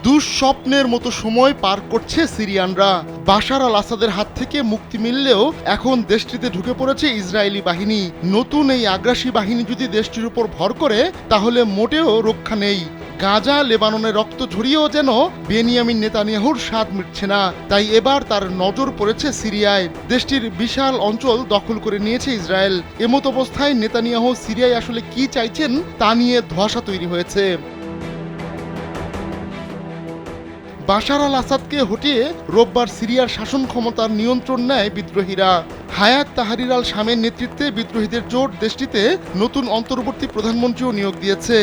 দুঃস্বপ্নের মতো সময় পার করছে সিরিয়ানরা। বাশার আল আসাদের হাত থেকে মুক্তি মিললেও এখন দেশটিতে ঢুকে পড়েছে ইসরায়েলি বাহিনী। নতুন এই আগ্রাসী বাহিনী যদি দেশটির উপর ভর করে তাহলে মোটেও রক্ষা নেই। গাজা লেবাননে রক্ত ঝরিয়েও যেন বেনিয়ামিন নেতানিয়াহুর স্বাদ মিটছে না। তাই এবার তার নজর পড়েছে সিরিয়ায়। দেশটির বিশাল অঞ্চল দখল করে নিয়েছে ইসরায়েল। এমত অবস্থায় নেতানিয়াহু সিরিয়ায় আসলে কি চাইছেন তা নিয়ে ধোঁয়াশা তৈরি হয়েছে। বাশার আল আসাদকে হটিয়ে রোববার সিরিয়ার শাসন ক্ষমতার নিয়ন্ত্রণ নেয় বিদ্রোহীরা। হায়াত তাহরির আল শামের নেতৃত্বে বিদ্রোহীদের জোট দেশটিতে নতুন অন্তর্বর্তী প্রধানমন্ত্রীও নিয়োগ দিয়েছে।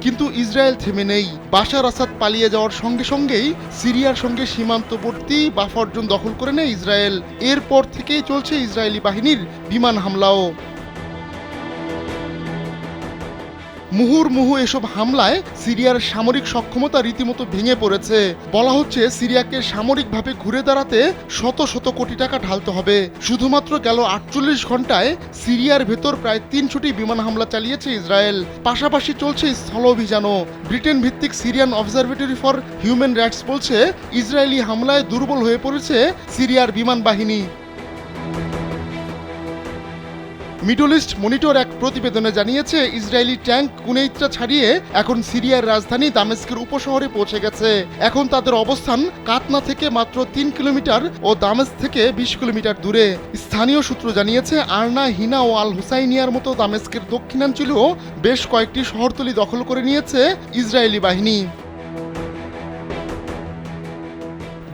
কিন্তু ইসরায়েল থেমে নেই। বাশার আসাদ পালিয়ে যাওয়ার সঙ্গে সঙ্গেই সিরিয়ার সঙ্গে সীমান্তবর্তী বাফার জোন দখল করে নেয় ইসরায়েল। এরপর থেকেই চলছে ইসরায়েলি বাহিনীর বিমান হামলাও। মুহুর্মুহু এসব হামলায় সিরিয়ার সামরিক সক্ষমতা রীতিমতো ভেঙে পড়েছে। বলা হচ্ছে সিরিয়াকে সামরিকভাবে ঘুরে দাঁড়াতে শত শত কোটি টাকা ঢালতে হবে। শুধুমাত্র গেল 48 ঘন্টায় সিরিয়ার ভেতর প্রায় 300টি বিমান হামলা চালিয়েছে ইসরায়েল। পাশাপাশি চলছে স্থল অভিযানও। ব্রিটেন ভিত্তিক Syrian observatory for human rights বলছে ইসরায়েলি হামলায় দুর্বল হয়ে পড়েছে সিরিয়ার বিমান বাহিনী। মিডল ইস্ট মনিটর এক প্রতিবেদনে জানিয়েছে ইসরায়েলি ট্যাঙ্ক কুনেইত্রা ছাড়িয়ে এখন সিরিয়ার রাজধানী দামেস্কের উপশহরে পৌঁছে গেছে। এখন তাদের অবস্থান কাতনা থেকে মাত্র 3 কিলোমিটার ও দামেস্ক থেকে 20 কিলোমিটার দূরে। স্থানীয় সূত্র জানিয়েছে আর্না, হিনা ও আল হুসাইনিয়ার মতো দামেস্কের দক্ষিণাঞ্চলেও বেশ কয়েকটি শহরতলি দখল করে নিয়েছে ইসরায়েলি বাহিনী।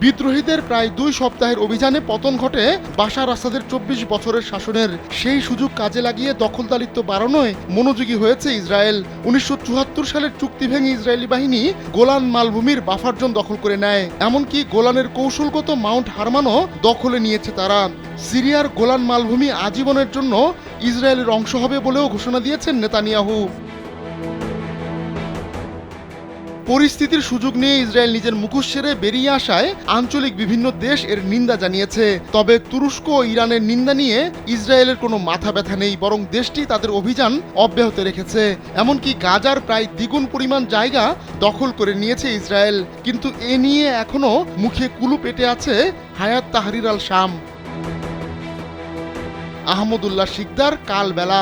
বিদ্রোহীদের প্রায় 2 সপ্তাহের অভিযানে পতন ঘটে বাশার আসাদের 24 বছরের শাসনের। সেই সুযোগ কাজে লাগিয়ে দখলদারিত্ব বাড়ানোয় মনোযোগী হয়েছে ইসরায়েল। 1974 সালের চুক্তি ভেঙে ইসরায়েলি বাহিনী গোলান মালভূমির বাফার জোন দখল করে নেয়। এমনকি গোলানের কৌশলগত মাউন্ট হারমানও দখলে নিয়েছে তারা। সিরিয়ার গোলান মালভূমি আজীবনের জন্য ইসরায়েলের অংশ হবে বলেও ঘোষণা দিয়েছেন নেতানিয়াহু। পরিস্থিতির সুযোগ নিয়ে ইসরায়েল নিজের মুখোশ ছেড়ে বেরিয়ে আসায় আঞ্চলিক বিভিন্ন দেশ এর নিন্দা জানিয়েছে। তবে তুরস্ক ও ইরানের নিন্দা নিয়ে ইসরায়েলের কোনো মাথা ব্যথা নেই, বরং দেশটি তাদের অভিযান অব্যাহত রেখেছে। এমনকি গাজার প্রায় দ্বিগুণ পরিমাণ জায়গা দখল করে নিয়েছে ইসরায়েল। কিন্তু এ নিয়ে এখনো মুখে কুলু পেটে আছে হায়াত তাহরির আল শাম। আহমদুল্লাহ শিকদার, কালবেলা।